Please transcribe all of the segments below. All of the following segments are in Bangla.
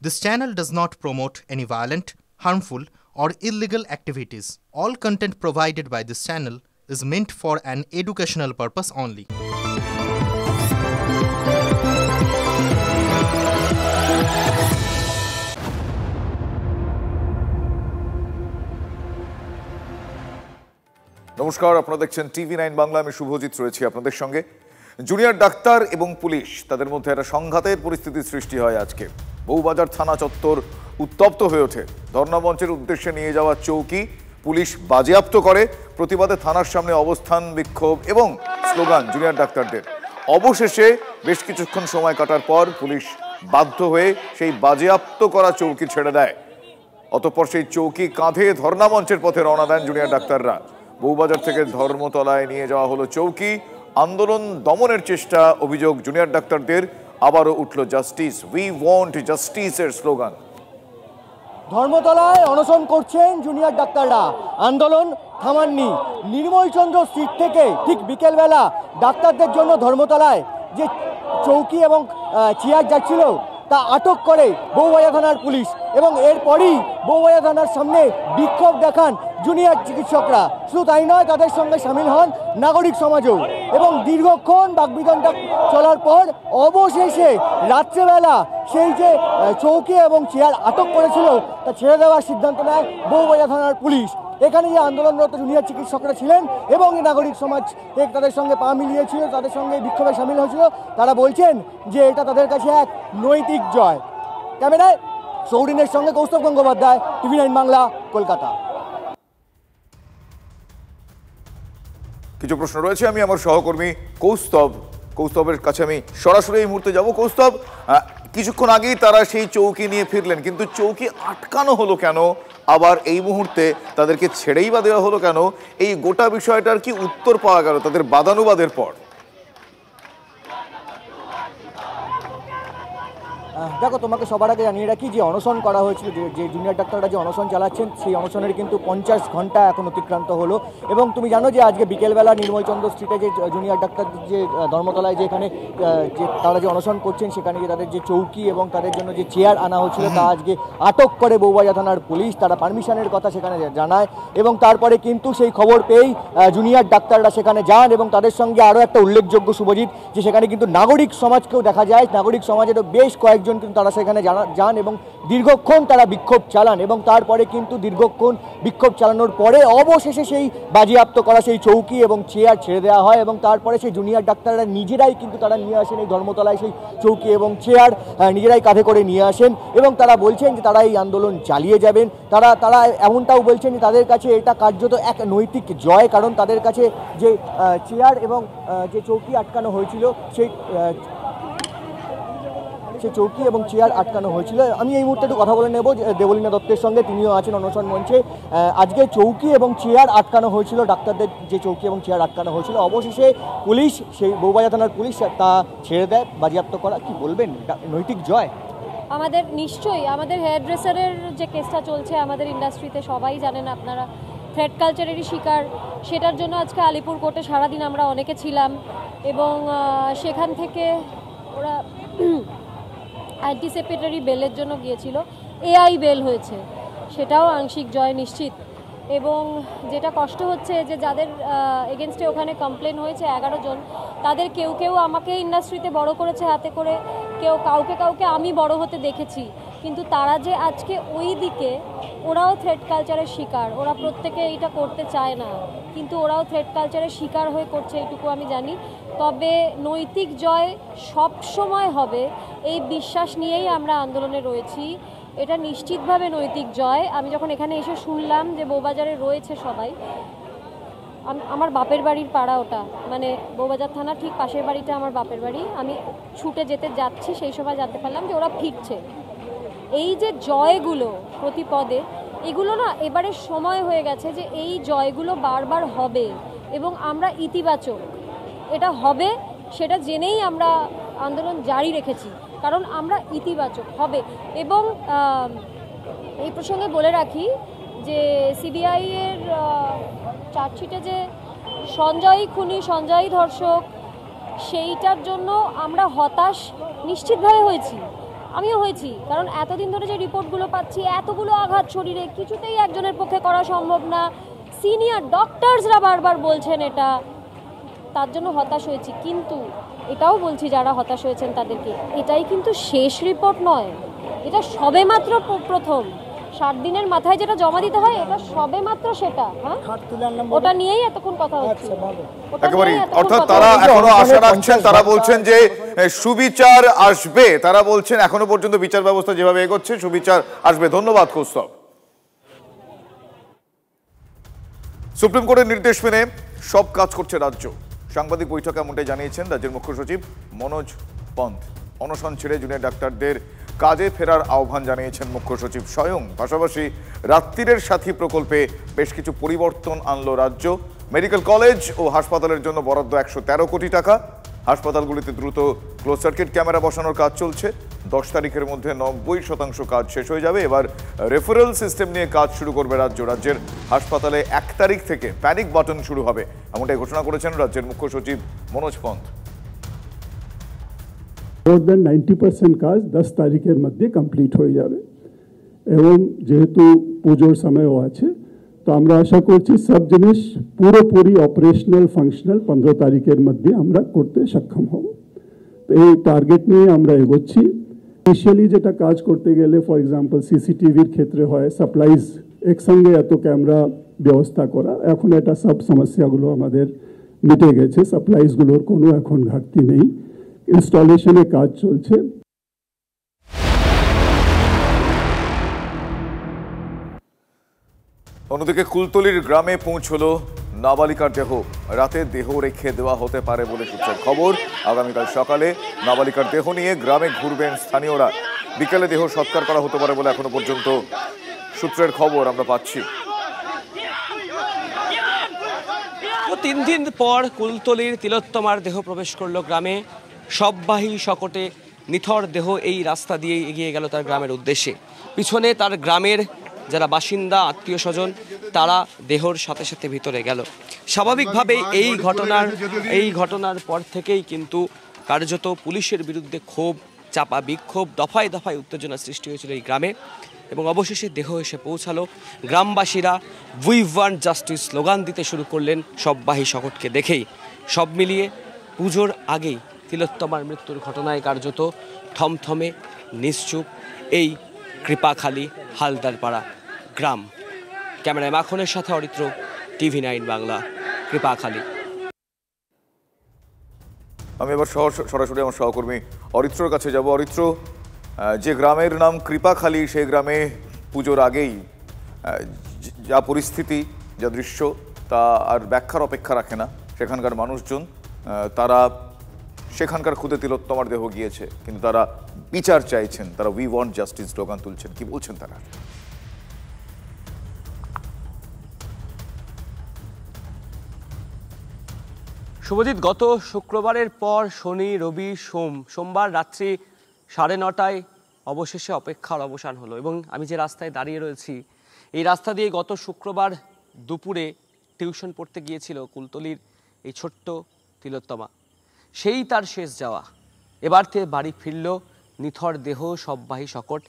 This channel does not promote any violent, harmful, or illegal activities. All content provided by this channel is meant for an educational purpose only. নমস্কার, আপনারা দেখছেন টিভি9 বাংলা। আমি শুভজিৎ রয়েছি আপনাদের সঙ্গে। জুনিয়র ডাক্তার এবং পুলিশ তাদের মধ্যে একটা সংঘাতের পরিস্থিতি সৃষ্টি হয় আজকে। বউবাজার থানা চত্বর উত্তপ্ত হয়ে ওঠে। ধর্ণা মঞ্চের উদ্দেশ্যে নিয়ে যাওয়া চৌকি পুলিশ বাজেয়াপ্ত করে। প্রতিবাদে থানার সামনে অবস্থান, বিক্ষোভ এবং স্লোগান জুনিয়র ডাক্তারদের। অবশেষে বেশ কিছুক্ষণ সময় কাটার পর পুলিশ বাধ্য হয়ে সেই বাজেয়াপ্ত করা চৌকি ছেড়ে দেয়। অতঃপর সেই চৌকি কাঁধে ধর্ণা মঞ্চের পথে রওনা দেন জুনিয়র ডাক্তাররা। বউবাজার থেকে ধর্মতলায় নিয়ে যাওয়া হলো চৌকি। আন্দোলন দমনের চেষ্টা, অভিযোগ জুনিয়র ডাক্তারদের। আবারও উঠল জাস্টিস, উই ওয়ান্ট জাস্টিসের স্লোগান। ধর্মতলায় অনশন করছেন জুনিয়র ডাক্তাররা, আন্দোলন থামাননি। নির্মলচন্দ্র স্ট্রিট থেকে ঠিক বিকেলবেলা ডাক্তারদের জন্য ধর্মতলায় যে চৌকি এবং চেয়ার যাচ্ছিল তা আটক করে বউবাজার থানার পুলিশ, এবং এরপরই বউবাজার থানার সামনে বিক্ষোভ দেখান জুনিয়র চিকিৎসকরা। শুধু তাই নয়, তাদের সঙ্গে সামিল হন নাগরিক সমাজও। এবং দীর্ঘক্ষণ বাকবিতণ্ডা চলার পর অবশেষে রাত্রেবেলা সেই যে চৌকি এবং চেয়ার আটক করেছিল তা ছেড়ে দেওয়ার সিদ্ধান্ত নেয় বউবাজার থানার পুলিশ। এখানে যে আন্দোলনরত জুনিয়র চিকিৎসকরা ছিলেন এবং নাগরিক সমাজ তাদের সঙ্গে পা মিলিয়েছিল, তাদের সঙ্গে বিক্ষোভে সামিল হয়েছিল, তারা বলছেন যে এটা তাদের কাছে এক নৈতিক জয়। ক্যামেরায় সৌরিনের সঙ্গে কৌস্তব গঙ্গোপাধ্যায়, টিভি9 বাংলা, কলকাতা। কিছু প্রশ্ন রয়েছে, আমি আমার সহকর্মী কৌস্তবের কাছে আমি সরাসরি এই মুহূর্তে যাব। কৌস্তব, কিছুক্ষণ আগেই তারা সেই চৌকি নিয়ে ফিরলেন, কিন্তু চৌকি আটকানো হলো কেন? আবার এই মুহূর্তে তাদেরকে ছেড়েই বা দেওয়া হলো কেন? এই গোটা বিষয়টার কি উত্তর পাওয়া গেল তাদের বাদানুবাদের পর? দেখো, তোমাকে সবার আগে জানিয়ে রাখি যে অনশন করা হয়েছিল, যে জুনিয়র ডাক্তাররা যে অনশন চালাচ্ছেন সেই অনশনের কিন্তু 50 ঘন্টা এখন অতিক্রান্ত হলো। এবং তুমি জানো যে আজকে বিকেলবেলা নির্মলচন্দ্র স্ট্রিটে যে জুনিয়র ডাক্তার যে ধর্মতলায় যে এখানে যে তারা যে অনশন করছেন সেখানে যে তাদের যে চৌকি এবং তাদের জন্য যে চেয়ার আনা হচ্ছিল তা আজকে আটক করে বউবাজার থানার পুলিশ। তারা পারমিশনের কথা সেখানে জানায় এবং তারপরে কিন্তু সেই খবর পেয়েই জুনিয়র ডাক্তাররা সেখানে যান এবং তাদের সঙ্গে আরও একটা উল্লেখযোগ্য, শুভজিৎ, যে সেখানে কিন্তু নাগরিক সমাজকেও দেখা যায়। নাগরিক সমাজেরও বেশ কয়েকজন কিন্তু তারা সেখানে যান এবং দীর্ঘক্ষণ তারা বিক্ষোভ চালান। এবং তারপরে কিন্তু দীর্ঘক্ষণ বিক্ষোভ চালানোর পরে অবশেষে সেই বাজেয়াপ্ত করা সেই চৌকি এবং চেয়ার ছেড়ে দেওয়া হয়। এবং তারপরে সেই জুনিয়র ডাক্তাররা নিজেরাই কিন্তু তারা নিয়ে আসেন এই ধর্মতলায় সেই চৌকি এবং চেয়ার নিজেরাই কাঁধে করে নিয়ে আসেন এবং তারা বলছেন যে তারা এই আন্দোলন চালিয়ে যাবেন। তারা এমনটাও বলছেন যে তাদের কাছে এটা কার্যত এক নৈতিক জয়, কারণ তাদের কাছে যে চেয়ার এবং যে চৌকি আটকানো হয়েছিল সেই চৌকি এবং চেয়ার আটকানো হয়েছিল। আমি এই মুহূর্তে একটু কথা বলে নেব দেবলীনা দত্তের সঙ্গে, তিনিও আছেন অনশন মঞ্চে। আজকে চৌকি এবং চেয়ার আটকানো হয়েছিল, ডাক্তারদের যে চৌকি এবং চেয়ার আটকানো হয়েছিল, অবশেষে পুলিশ, সেই বউবাজার থানার পুলিশ তা ছেড়ে দেয়, বাজেয়াপ্ত করা। কি বলবেন, নৈতিক জয়? আমাদের নিশ্চয়ই, আমাদের হেয়ার ড্রেসারের যে কেসটা চলছে আমাদের ইন্ডাস্ট্রিতে, সবাই জানেন আপনারা, থ্রেড কালচারেরই শিকার। সেটার জন্য আজকে আলিপুর কোর্টে সারাদিন আমরা অনেকে ছিলাম এবং সেখান থেকে ওরা অ্যান্টিসিপেটরি বেলের জন্য গিয়েছিল, এআই বেল হয়েছে, সেটাও আংশিক জয় নিশ্চিত। এবং যেটা কষ্ট হচ্ছে যে যাদের এগেনস্টে ওখানে কমপ্লেন হয়েছে 11 জন, তাদের কেউ আমাকে ইন্ডাস্ট্রিতে বড় করেছে হাতে করে, কাউকে আমি বড় হতে দেখেছি, কিন্তু তারা যে আজকে ওই দিকে, ওরাও থ্রেড কালচারের শিকার। ওরা প্রত্যেকে এইটা করতে চায় না, কিন্তু ওরাও থ্রেড কালচারের শিকার হয়ে করছে, এইটুকু আমি জানি। তবে নৈতিক জয় সব সময় হবে, এই বিশ্বাস নিয়েই আমরা আন্দোলনে রয়েছি। এটা নিশ্চিতভাবে নৈতিক জয়। আমি যখন এখানে এসে শুনলাম যে বউবাজারে রয়েছে সবাই, আমার বাপের বাড়ির পাড়া ওটা, মানে বউবাজার থানা ঠিক পাশের বাড়িটা আমার বাপের বাড়ি। আমি ছুটে যাচ্ছি, সেই সময় জানতে পারলাম যে ওরা ফিরছে। এই যে জয়গুলো প্রতি পদে, এগুলো না এবারে সময় হয়ে গেছে যে এই জয়গুলো বারবার হবে এবং আমরা ইতিবাচক, এটা হবে সেটা জেনেই আমরা আন্দোলন জারি রেখেছি, কারণ আমরা ইতিবাচক হবে। এবং এই প্রসঙ্গে বলে রাখি যে সিবিআই এর চার্জশিটে যে সঞ্জয় খুনি, সঞ্জয় ধর্ষক, সেইটার জন্য আমরা হতাশ নিশ্চিতভাবে হয়েছি। আমিও হয়েছি, কারণ এতদিন ধরে যে রিপোর্টগুলো পাচ্ছি, এতগুলো আঘাত শরীরে, কিছুতেই একজনের পক্ষে করা সম্ভব না। সিনিয়র ডক্টরসরা বারবার বলছেন এটা, তার জন্য হতাশ হয়েছি। কিন্তু এটাও বলছি যারা হতাশ হয়েছেন তাদেরকে, এটাই কিন্তু শেষ রিপোর্ট নয়, এটা সবেমাত্র প্রথম। 60 দিনের মাথায় যেটা জমা দিতে হয়, এটা সবেমাত্র সেটা। হ্যাঁ, ওটা নিয়েই এতক্ষণ কথা হচ্ছে। একেবারে, অর্থাৎ তারা এখনো আশা রাখছেন, তারা বলছেন যে সুবিচার আসবে, তারা বলছেন এখনো পর্যন্ত বিচার ব্যবস্থা যেভাবে এগোচ্ছে সুবিচার আসবে। ধন্যবাদ কৌস্তব। সুপ্রিম কোর্টের নির্দেশ মেনে সব কাজ করছে রাজ্য। সাংবাদিক বৈঠকে এমনটাই জানিয়েছেন রাজ্যের মুখ্য সচিব মনোজ পন্থ। অনশন ছেড়ে জুনিয়র ডাক্তারদের কাজে ফেরার আহ্বান জানিয়েছেন মুখ্য সচিব স্বয়ং। পাশাপাশি রাত্রিরের সাথী প্রকল্পে বেশ কিছু পরিবর্তন আনলো রাজ্য। মেডিকেল কলেজ ও হাসপাতালের জন্য বরাদ্দ 113 কোটি টাকা। হাসপাতালগুলিতে দ্রুত ক্লোজ সার্কিট ক্যামেরা বসানোর কাজ চলছে। 10 তারিখের মধ্যে 90% কাজ শেষ হয়ে যাবে। এবার রেফারেল সিস্টেম নিয়ে কাজ শুরু করবে রাজ্য। রাজ্যের হাসপাতালে 1 তারিখ থেকে প্যানিক বাটন শুরু হবে, এমনটাই ঘোষণা করেছেন রাজ্যের মুখ্য সচিব মনোজ পন্থ। মোর দেন 90% কাজ 10 তারিখের মধ্যে কমপ্লিট হয়ে যাবে এবং যেহেতু পুজোর সময়ও আছে, তো আমরা আশা করছি সব জিনিস পুরোপুরি অপারেশনাল ফাংশনাল 15 তারিখের মধ্যে আমরা করতে সক্ষম হব। তো এই টার্গেট নিয়ে আমরা এগোচ্ছি। ইনিশিয়ালি যেটা কাজ করতে গেলে, ফর এক্সাম্পল সিসিটিভির ক্ষেত্রে হয় সাপ্লাইজ একসঙ্গে এত ক্যামেরা ব্যবস্থা করা, এখন এটা সব সমস্যাগুলো আমাদের মিটে গেছে। সাপ্লাইজগুলোর কোনো এখন ঘাটতি নেই। ইনস্টলেশনে কাজ চলছে। অন্যদিকে কুলতলির গ্রামে পৌঁছলো নাবালিকার দেহ। রাতে দেহ রেখে দেওয়া হতে পারে বলে সূত্রের খবর। আগামীকাল সকালে নাবালিকার দেহ নিয়ে গ্রামে ঘুরবেন স্থানীয়রা। বিকেলে দেহ সৎকার করা হতে পারে বলে এখনো পর্যন্ত সূত্রের খবর আমরা পাচ্ছি। 3 দিন পর কুলতলির তিলোত্তমার দেহ প্রবেশ করলো গ্রামে। শববাহী শকটে নিথর দেহ এই রাস্তা দিয়ে এগিয়ে গেল তার গ্রামের উদ্দেশ্যে। পিছনে তার গ্রামের যারা বাসিন্দা, আত্মীয় স্বজন, তারা দেহর সাথে সাথে ভিতরে গেল। স্বাভাবিকভাবেই এই ঘটনার পর থেকেই কিন্তু কার্যত পুলিশের বিরুদ্ধে ক্ষোভ, চাপা বিক্ষোভ, দফায় দফায় উত্তেজনা সৃষ্টি হয়েছিল এই গ্রামে। এবং অবশেষে দেহ এসে পৌঁছালো। গ্রামবাসীরা উই ওয়ান্ট জাস্টিস স্লোগান দিতে শুরু করলেন শববাহী শকটকে দেখেই। সব মিলিয়ে পুজোর আগেই তিলোত্তমার মৃত্যুর ঘটনায় কার্যত থমথমে নিশ্চুপ এই কৃপাখালী হালদারপাড়া গ্রাম। ক্যামেরায় মাখনের সাথে অরিত্র, TV9 বাংলা, কৃপাখালী। আমি এবার সরাসরি আমার সহকর্মী অরিত্রর কাছে যাব। অরিত্র, যে গ্রামের নাম কৃপাখালী, সেই গ্রামে পুজোর আগেই যা পরিস্থিতি, যা দৃশ্য, তা আর ব্যাখ্যার অপেক্ষা রাখে না। সেখানকার মানুষজন, তারা সেখানকার খুদে তিলোত্তমার দেহ গিয়েছে, কিন্তু তারা বিচার চাইছেন, তারা উই ওয়ান্ট জাস্টিস স্লোগান তুলছেন। কি বলছেন তারা? শুভজিৎ, গত শুক্রবারের পর শনি, রবি, সোমবার রাত্রি 9:30টায় অবশেষে অপেক্ষার অবসান হলো। এবং আমি যে রাস্তায় দাঁড়িয়ে রয়েছি, এই রাস্তা দিয়ে গত শুক্রবার দুপুরে টিউশন পড়তে গিয়েছিল কুলতলির এই ছোট্ট তিলোত্তমা। সেই তার শেষ যাওয়া। এবার থেকে বাড়ি ফিরল নিথর দেহ শববাহী শকট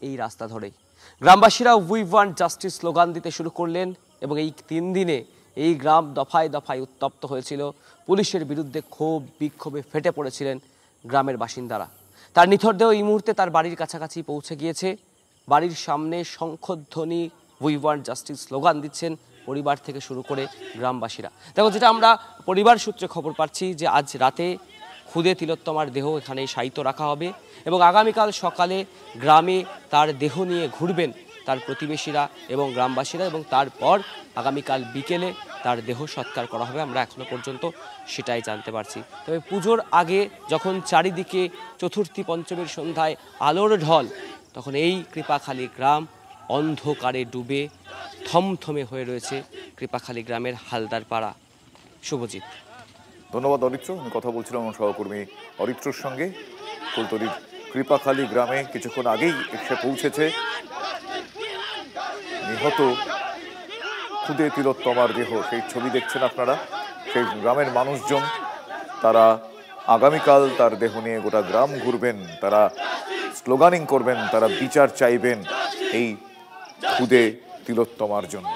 এই রাস্তা ধরেই। গ্রামবাসীরা উই ওয়ান্ট জাস্টিস স্লোগান দিতে শুরু করলেন এবং এই 3 দিনে এই গ্রাম দফায় দফায় উত্তপ্ত হয়েছিল। পুলিশের বিরুদ্ধে ক্ষোভ বিক্ষোভে ফেটে পড়েছিলেন গ্রামের বাসিন্দারা। তার নিথর দেহ এই মুহূর্তে তার বাড়ির কাছাকাছি পৌঁছে গিয়েছে। বাড়ির সামনে শঙ্খধ্বনি উই ওয়ান্ট জাস্টিস স্লোগান দিচ্ছেন পরিবার থেকে শুরু করে গ্রামবাসীরা। দেখো, যেটা আমরা পরিবার সূত্রে খবর পাচ্ছি যে আজ রাতে খুদে তিলোত্তমার দেহ এখানে শায়িত রাখা হবে এবং আগামীকাল সকালে গ্রামে তার দেহ নিয়ে ঘুরবেন তার প্রতিবেশীরা এবং গ্রামবাসীরা, এবং তারপর আগামীকাল বিকেলে তার দেহ সৎকার করা হবে। আমরা এখনো পর্যন্ত সেটাই জানতে পারছি। তবে পুজোর আগে যখন চারিদিকে চতুর্থী পঞ্চমীর সন্ধ্যায় আলোর ঢল, তখন এই কৃপাখালী গ্রাম অন্ধকারে ডুবে থমথমে হয়ে রয়েছে কৃপাখালী গ্রামের হালদারপাড়া। শুভজিৎ, ধন্যবাদ অরিত্র। আমি কথা বলছিলাম আমার সহকর্মী অরিত্রর সঙ্গে। কুলতলির কৃপাখালী গ্রামে কিছুক্ষণ আগেই এসে পৌঁছেছে নিহত খুদে তিলোত্তমার দেহ। সেই ছবি দেখছেন আপনারা। সেই গ্রামের মানুষজন, তারা আগামীকাল তার দেহ নিয়ে গোটা গ্রাম ঘুরবেন। তারা স্লোগানিং করবেন, তারা বিচার চাইবেন এই খুদে তিলোত্তমার জন্য।